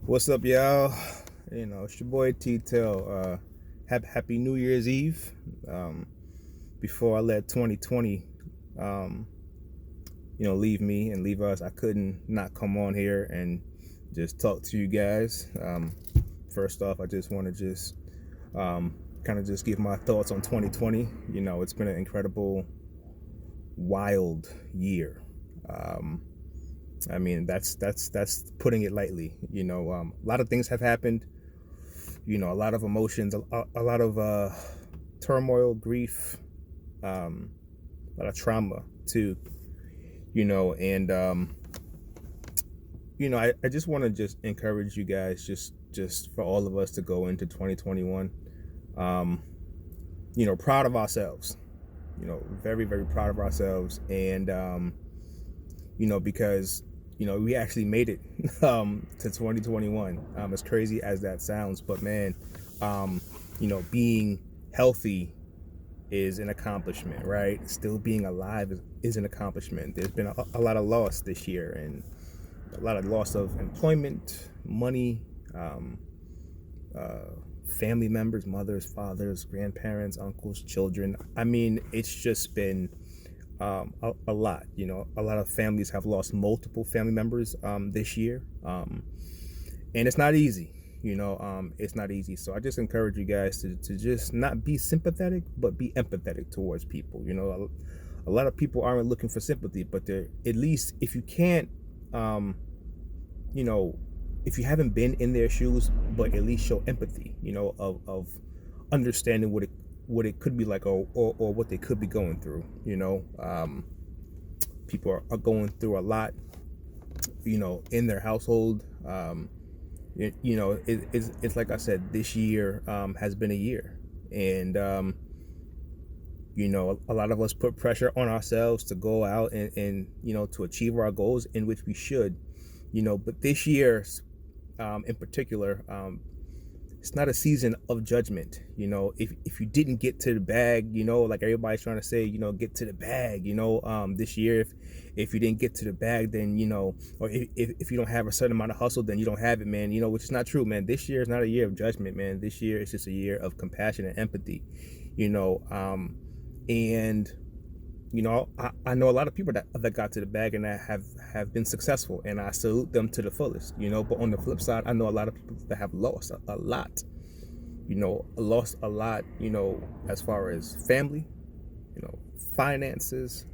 What's up, y'all? It's your boy T-Tail. Happy New Year's Eve. Before I let 2020, um, leave me and leave us, I couldn't not come on here and just talk to you guys. First off, I just want to kind of just give my thoughts on 2020. It's been an incredible, wild year. That's putting it lightly. A lot of things have happened. A lot of emotions, a lot of turmoil, grief, a lot of trauma too. And I just want to just encourage you guys, just for all of us to go into 2021, proud of ourselves. Very, very proud of ourselves, and because we actually made it to 2021. As crazy as that sounds, but man, being healthy is an accomplishment, right? Still being alive is an accomplishment. There's been a lot of loss this year, and a lot of loss of employment, money, family members, mothers, fathers, grandparents, uncles, children. It's just been a lot. A lot of families have lost multiple family members this year, and it's not easy. It's not easy. So I just encourage you guys to just not be sympathetic, but be empathetic towards people. A lot of people aren't looking for sympathy, but they're, at least if you can't, if you haven't been in their shoes, but at least show empathy, of understanding what it could be like, or what they could be going through. People are going through a lot, in their household. It's like I said, this year has been a year, and a lot of us put pressure on ourselves to go out and to achieve our goals, in which we should, but this year in particular, it's not a season of judgment. If you didn't get to the bag, like everybody's trying to say, get to the bag, this year, if you didn't get to the bag, then, or if you don't have a certain amount of hustle, then you don't have it, man, which is not true, man. This year is not a year of judgment, man. This year is just a year of compassion and empathy, and I know a lot of people that got to the bag and that have been successful, and I salute them to the fullest, but on the flip side, I know a lot of people that have lost a lot, as far as family, finances,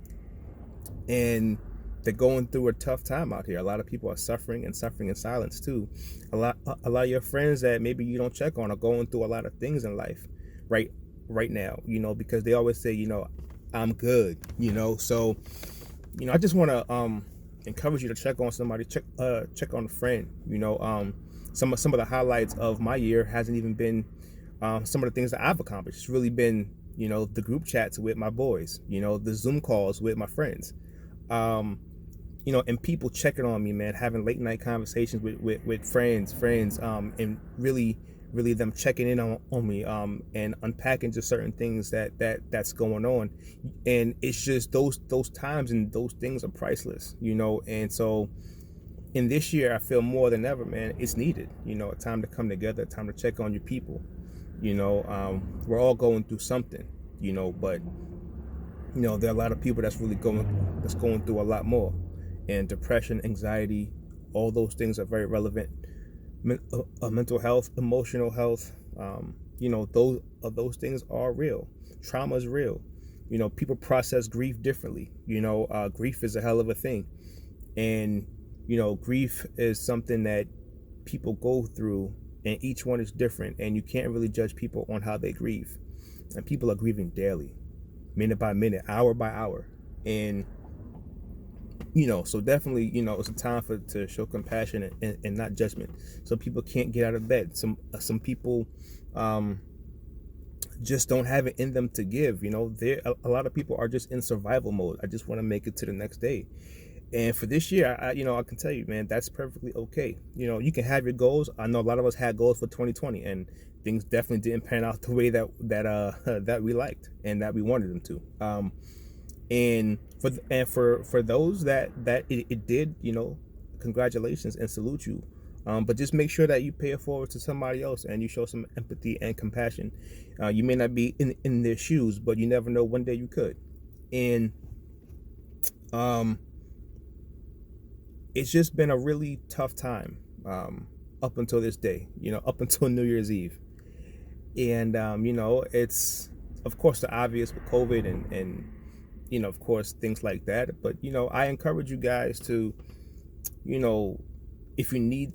and they're going through a tough time out here. A lot of people are suffering in silence too. A lot of your friends that maybe you don't check on are going through a lot of things in life right now, because they always say, I'm good, so, I just want to encourage you to check on somebody, check on a friend. Some of the highlights of my year hasn't even been some of the things that I've accomplished. It's really been, the group chats with my boys, the Zoom calls with my friends, and people checking on me, man, having late night conversations with friends, and really them checking in on me, and unpacking just certain things that's going on. And it's just those times and those things are priceless, and so in this year, I feel more than ever, man, it's needed, a time to come together, a time to check on your people. We're all going through something, but there are a lot of people that's going through a lot more, and depression, anxiety, all those things are very relevant. Mental health, emotional health, those things are real. Trauma is real. People process grief differently. Grief is a hell of a thing, and grief is something that people go through, and each one is different, and you can't really judge people on how they grieve. And people are grieving daily, minute by minute, hour by hour, and so definitely, it's a time to show compassion and not judgment. Some people can't get out of bed. Some people just don't have it in them to give. A lot of people are just in survival mode. I just want to make it to the next day. And for this year, I can tell you, man, that's perfectly okay. You can have your goals. I know a lot of us had goals for 2020, and things definitely didn't pan out the way that we liked and that we wanted them to. And for those that it did, congratulations and salute you But just make sure that you pay it forward to somebody else and you show some empathy and compassion. You may not be in their shoes, but you never know, one day you could. And um, it's just been a really tough time up until this day, up until New Year's Eve. And, it's, of course, the obvious with COVID and of course, things like that. But, I encourage you guys to, you know, if you need,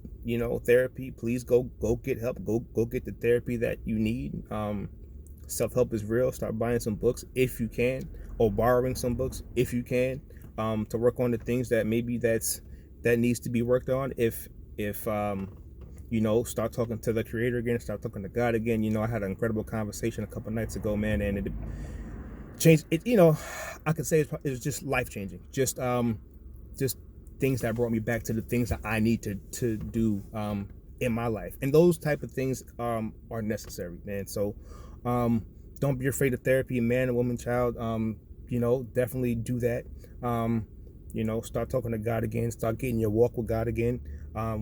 therapy, please go get help. Go get the therapy that you need. Self-help is real. Start buying some books if you can, or borrowing some books if you can, to work on the things that maybe that needs to be worked on. If start talking to the creator again, start talking to God again. I had an incredible conversation a couple nights ago, man, and it changed it. I could say it was just life changing. Just things that brought me back to the things that I need to do in my life, and those type of things are necessary, man. So don't be afraid of therapy, man, woman, child. Definitely do that. Start talking to God again. Start getting your walk with God again.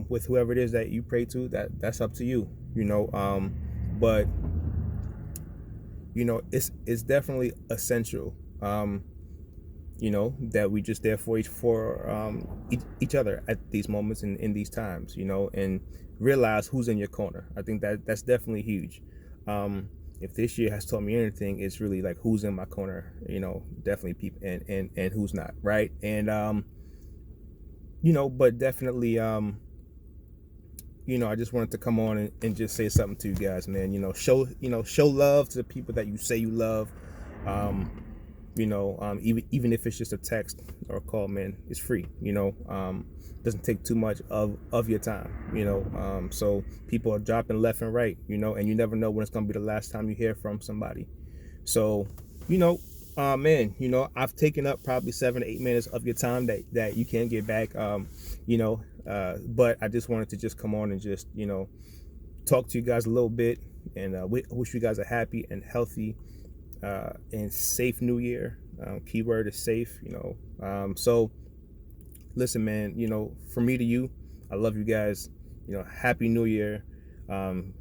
With whoever it is that you pray to, that's up to you. But it's definitely essential. That we just there for each other at these moments and in these times, and realize who's in your corner. I think that's definitely huge. If this year has taught me anything, it's really like who's in my corner, definitely people and who's not, right? And but definitely I just wanted to come on and just say something to you guys, man. Show love to the people that you say you love. Even if it's just a text or a call, man, it's free. Doesn't take too much of your time. So people are dropping left and right, and you never know when it's gonna be the last time you hear from somebody. So man, I've taken up probably 7 to 8 minutes of your time that you can't get back. But I just wanted to just come on and just talk to you guys a little bit, and wish you guys a happy and healthy and safe New Year. Keyword is safe. So listen, man, from me to you, I love you guys. Happy New Year. And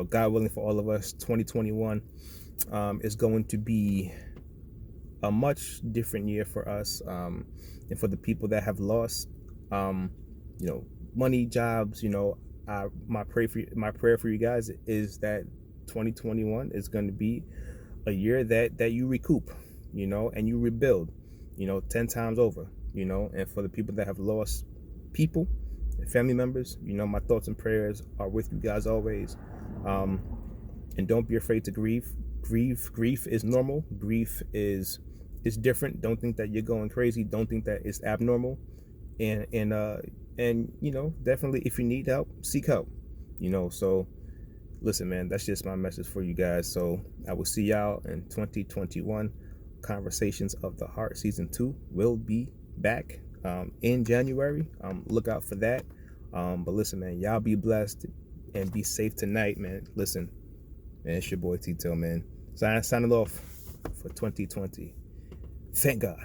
God willing, for all of us, 2021 is going to be a much different year for us, and for the people that have lost money, jobs. My prayer for you guys is that 2021 is going to be a year that you recoup, and you rebuild, 10 times over, and for the people that have lost people and family members, my thoughts and prayers are with you guys always. And don't be afraid to grieve. Grief is normal. Grief is different. Don't think that you're going crazy. Don't think that it's abnormal. And definitely, if you need help, seek help. So listen, man, that's just my message for you guys. So I will see y'all in 2021. Conversations of the Heart Season 2 will be back in January. Look out for that. But listen, man, y'all be blessed and be safe tonight, man. Listen, man, it's your boy Tito, man. Signing off for 2020. Thank God.